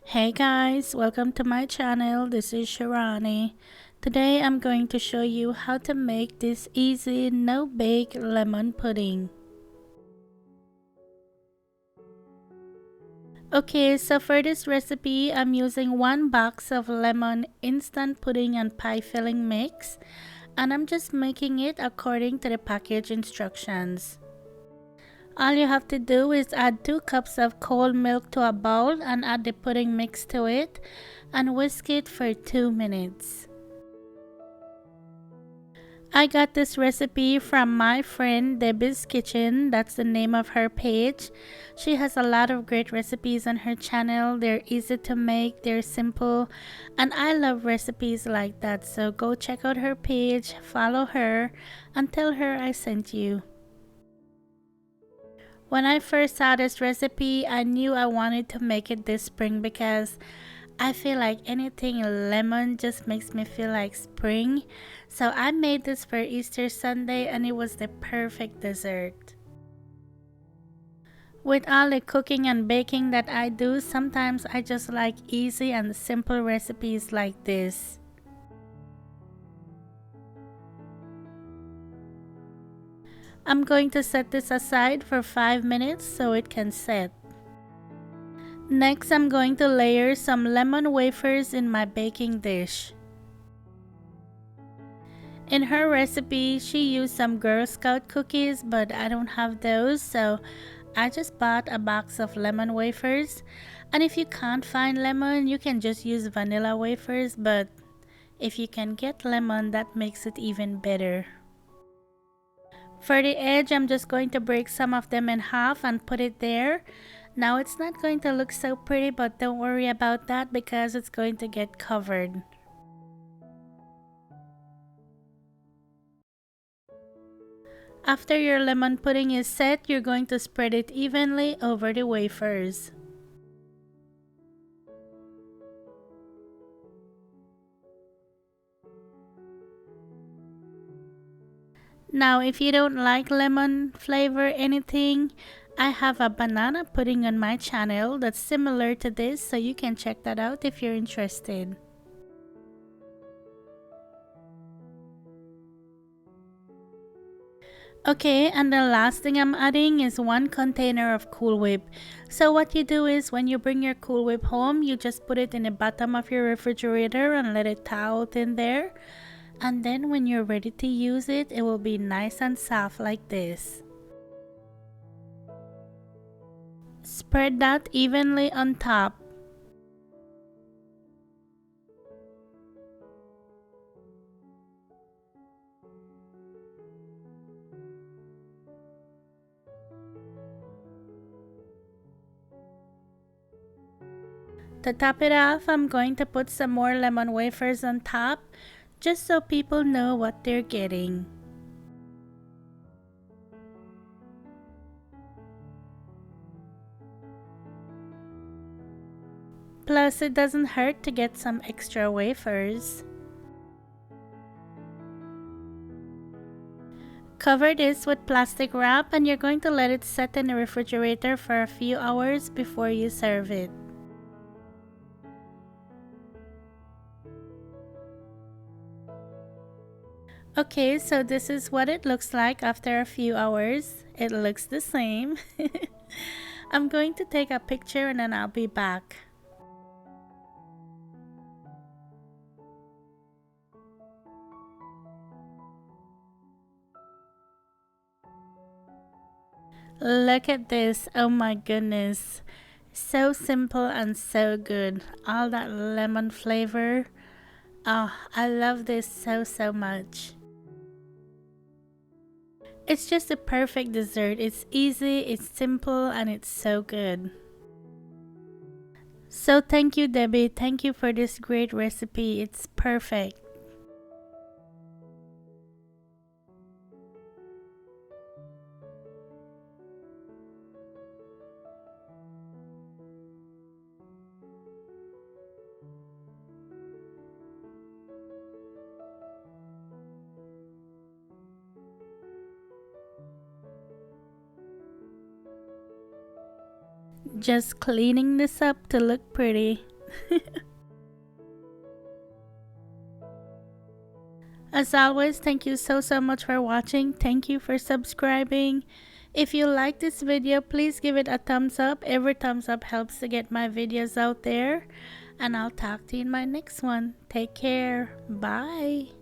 Hey guys, welcome to my channel. This is Shirani. Today I'm going to show you how to make this easy no-bake lemon pudding. Okay, so for this recipe I'm using 1 box of lemon instant pudding and pie filling mix, and I'm just making it according to the package instructions. All you have to do is add 2 cups of cold milk to a bowl and add the pudding mix to it and whisk it for 2 minutes. I got this recipe from my friend Debbie's Kitchen. That's the name of her page. She has a lot of great recipes on her channel. They're easy to make, they're simple, and I love recipes like that. So go check out her page, follow her, and tell her I sent you. When I first saw this recipe, I knew I wanted to make it this spring because I feel like anything lemon just makes me feel like spring. So I made this for Easter Sunday and it was the perfect dessert. With all the cooking and baking that I do, sometimes I just like easy and simple recipes like this. I'm going to set this aside for 5 minutes so it can set. Next, I'm going to layer some lemon wafers in my baking dish. In her recipe, she used some Girl Scout cookies, but I don't have those, so I just bought a box of lemon wafers. And if you can't find lemon, you can just use vanilla wafers, but if you can get lemon, that makes it even better. For the edge, I'm just going to break some of them in half and put it there. Now it's not going to look so pretty, but don't worry about that because it's going to get covered. After your lemon pudding is set, you're going to spread it evenly over the wafers. Now if you don't like lemon flavor anything, I have a banana pudding on my channel that's similar to this, so you can check that out if you're interested. Okay, and the last thing I'm adding is 1 container of Cool Whip. So what you do is when you bring your Cool Whip home, you just put it in the bottom of your refrigerator and let it thaw out in there. And then when you're ready to use it, it will be nice and soft like this. Spread that evenly on top. To top it off, I'm going to put some more lemon wafers on top, just so people know what they're getting. Plus, it doesn't hurt to get some extra wafers. Cover this with plastic wrap and you're going to let it set in the refrigerator for a few hours before you serve it. Okay, so this is what it looks like after a few hours. It looks the same. I'm going to take a picture and then I'll be back. Look at this, oh my goodness. So simple and so good. All that lemon flavor. Oh, I love this so much. It's just a perfect dessert. It's easy, it's simple, and it's so good. So thank you, Debbie. Thank you for this great recipe. It's perfect. Just cleaning this up to look pretty. As always, thank you so much for watching. Thank you for subscribing. If you like this video, please give it a thumbs up. Every thumbs up helps to get my videos out there. And I'll talk to you in my next one. Take care. Bye.